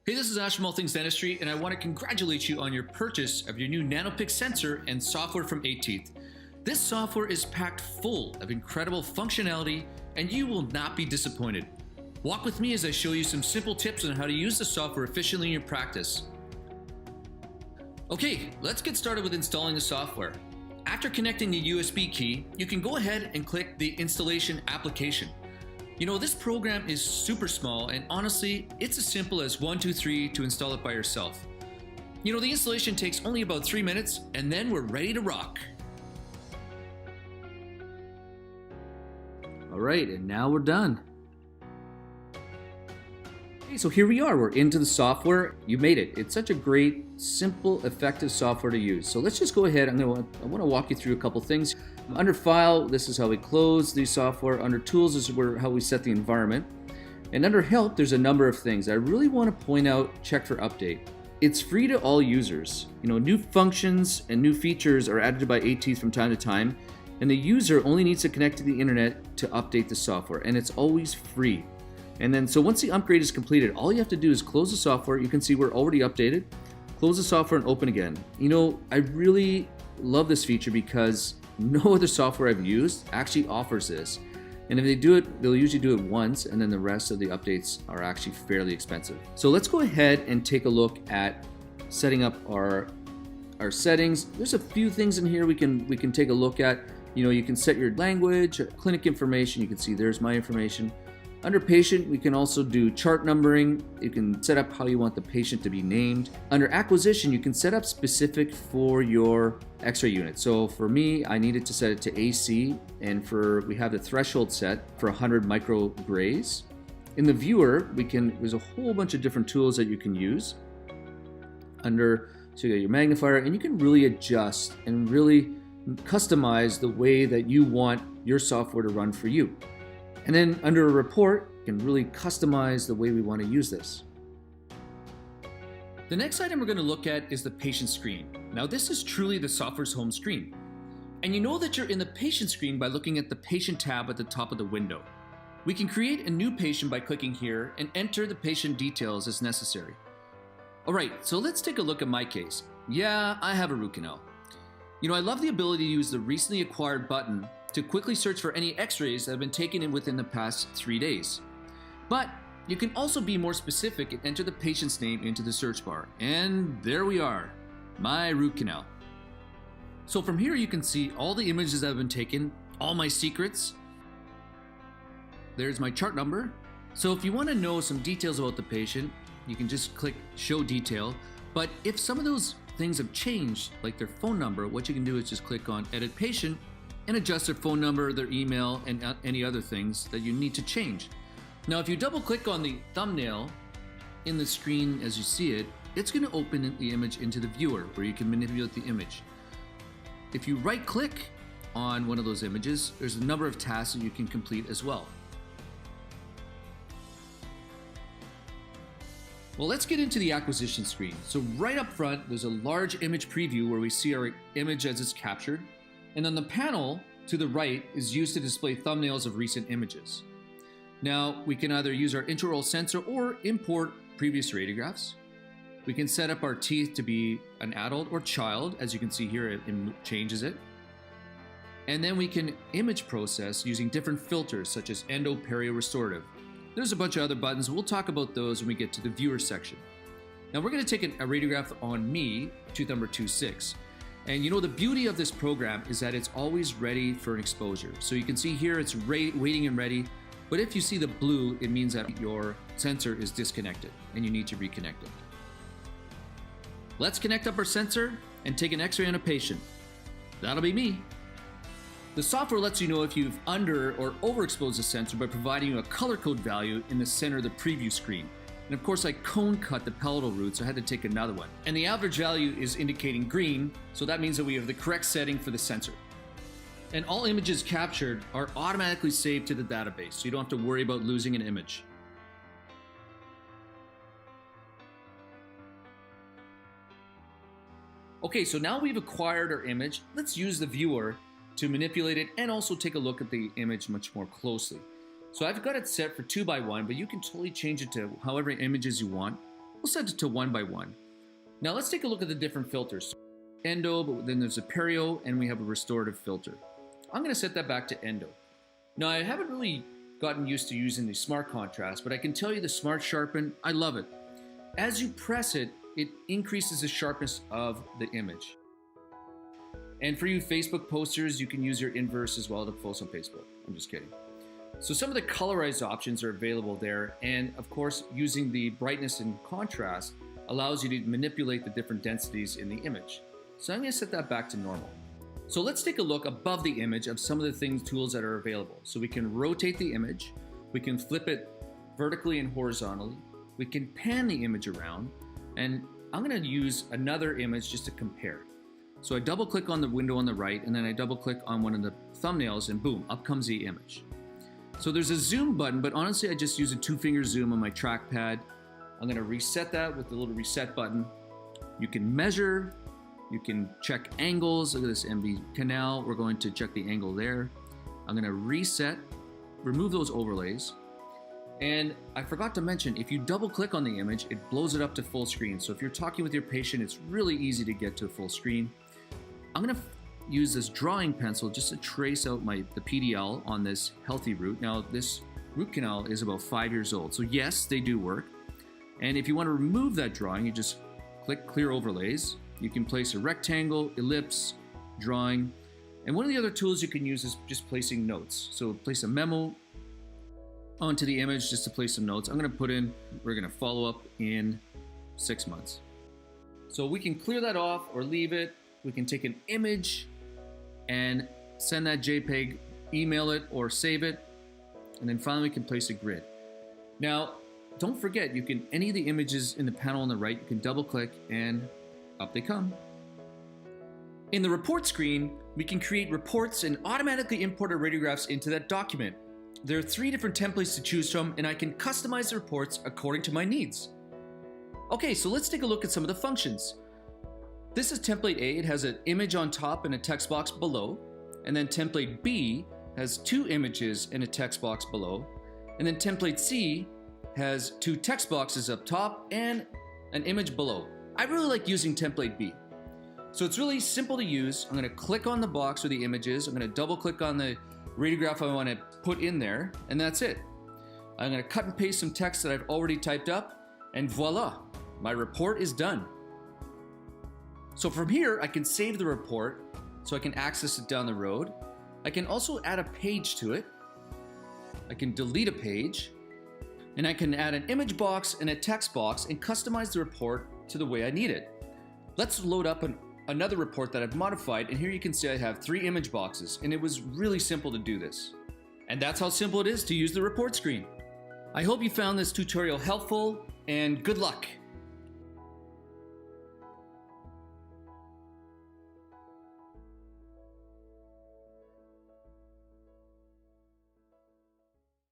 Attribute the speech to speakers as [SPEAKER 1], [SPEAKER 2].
[SPEAKER 1] Hey, this is Ash from All Things Dentistry, and I want to congratulate you on your purchase of your new NanoPix sensor and software from 8teeth. This software is packed full of incredible functionality, and you will not be disappointed. Walk with me as I show you some simple tips on how to use the software efficiently in your practice. Okay, let's get started with installing the software. After connecting the USB key, you can go ahead and click the installation application. You know, this program is super small, and honestly, it's as simple as 1, 2, 3 to install it by yourself. You know, the installation takes only about 3 minutes, and then we're ready to rock. All right, and now we're done. Okay, so here we are. We're into the software. You made it. It's such a great, simple, effective software to use. So let's just go ahead. I want to walk you through a couple things. Under File, this is how we close the software. Under Tools, this is how we set the environment. And under Help, there's a number of things. I really want to point out Check for Update. It's free to all users. You know, new functions and new features are added by 8teeth from time to time, and the user only needs to connect to the internet to update the software, and it's always free. And then, so once the upgrade is completed, all you have to do is close the software. You can see we're already updated. Close the software and open again. You know, I really love this feature because no other software I've used actually offers this. And if they do it, they'll usually do it once, and then the rest of the updates are actually fairly expensive. So let's go ahead and take a look at setting up our settings. There's a few things in here we can take a look at. You know, you can set your language, clinic information. You can see there's my information. Under Patient, we can also do chart numbering. You can set up how you want the patient to be named. Under Acquisition, you can set up specific for your X-ray unit. So for me, I needed to set it to AC, and we have the threshold set for 100 micrograys. In the viewer, there's a whole bunch of different tools that you can use. So you got your magnifier, and you can really adjust and really customize the way that you want your software to run for you. And then under a report, you can really customize the way we want to use this. The next item we're going to look at is the patient screen. Now, this is truly the software's home screen. And you know that you're in the patient screen by looking at the patient tab at the top of the window. We can create a new patient by clicking here and enter the patient details as necessary. All right, so let's take a look at my case. Yeah, I have a root canal. You know, I love the ability to use the recently acquired button to quickly search for any x-rays that have been taken within the past 3 days. But you can also be more specific and enter the patient's name into the search bar. And there we are, my root canal. So from here you can see all the images that have been taken, all my secrets. There's my chart number. So if you want to know some details about the patient, you can just click Show Detail. But if some of those things have changed, like their phone number, what you can do is just click on Edit Patient and adjust their phone number, their email, and any other things that you need to change. Now, if you double click on the thumbnail in the screen as you see it, it's going to open the image into the viewer where you can manipulate the image. If you right click on one of those images, there's a number of tasks that you can complete as well. Well, let's get into the acquisition screen. So right up front, there's a large image preview where we see our image as it's captured. And on the panel to the right is used to display thumbnails of recent images. Now, we can either use our intraoral sensor or import previous radiographs. We can set up our teeth to be an adult or child. As you can see here, it changes it. And then we can image process using different filters such as endo, perio, restorative. There's a bunch of other buttons. We'll talk about those when we get to the viewer section. Now, we're going to take a radiograph on me, tooth number 26. And you know, the beauty of this program is that it's always ready for an exposure. So you can see here it's waiting and ready. But if you see the blue, it means that your sensor is disconnected and you need to reconnect it. Let's connect up our sensor and take an x-ray on a patient. That'll be me. The software lets you know if you've under or overexposed the sensor by providing you a color code value in the center of the preview screen. And of course, I cone cut the palatal root, so I had to take another one. And the average value is indicating green, so that means that we have the correct setting for the sensor. And all images captured are automatically saved to the database, so you don't have to worry about losing an image. Okay, so now we've acquired our image, let's use the viewer to manipulate it and also take a look at the image much more closely. So I've got it set for 2x1, but you can totally change it to however images you want. We'll set it to 1 by 1. Now let's take a look at the different filters. Endo, but then there's a perio, and we have a restorative filter. I'm going to set that back to endo. Now I haven't really gotten used to using the smart contrast, but I can tell you the smart sharpen, I love it. As you press it, it increases the sharpness of the image. And for you Facebook posters, you can use your inverse as well to post on Facebook. I'm just kidding. So some of the colorized options are available there, and of course using the brightness and contrast allows you to manipulate the different densities in the image. So I'm going to set that back to normal. So let's take a look above the image of some of the tools that are available. So we can rotate the image, we can flip it vertically and horizontally, we can pan the image around, and I'm going to use another image just to compare. So I double click on the window on the right, and then I double click on one of the thumbnails, and boom, up comes the image. So there's a zoom button, but honestly I just use a 2-finger zoom on my trackpad. I'm going to reset that with the little reset button. You can measure, you can check angles. Look at this MV canal. We're going to check the angle there. I'm going to reset, remove those overlays. And I forgot to mention, if you double click on the image, it blows it up to full screen. So if you're talking with your patient, it's really easy to get to full screen. I'm going to use this drawing pencil just to trace out the PDL on this healthy root. Now this root canal is about 5 years old. So yes, they do work. And if you want to remove that drawing, you just click clear overlays. You can place a rectangle, ellipse, drawing. And one of the other tools you can use is just placing notes. So place a memo onto the image just to place some notes. I'm going to put in, we're going to follow up in 6 months. So we can clear that off or leave it. We can take an image and send that JPEG, email it or save it. And then finally we can place a grid. Now, don't forget, you can, any of the images in the panel on the right, you can double click and up they come. In the report screen, we can create reports and automatically import our radiographs into that document. There are 3 different templates to choose from, and I can customize the reports according to my needs. Okay, so let's take a look at some of the functions. This is template A. It has an image on top and a text box below. And then template B has 2 images and a text box below. And then template C has 2 text boxes up top and an image below. I really like using template B. So it's really simple to use. I'm going to click on the box where the image is. I'm going to double click on the radiograph I want to put in there, and that's it. I'm going to cut and paste some text that I've already typed up, and voila, my report is done. So from here, I can save the report so I can access it down the road. I can also add a page to it. I can delete a page, and I can add an image box and a text box and customize the report to the way I need it. Let's load up another report that I've modified, and here you can see I have 3 image boxes, and it was really simple to do this. And that's how simple it is to use the report screen. I hope you found this tutorial helpful, and good luck.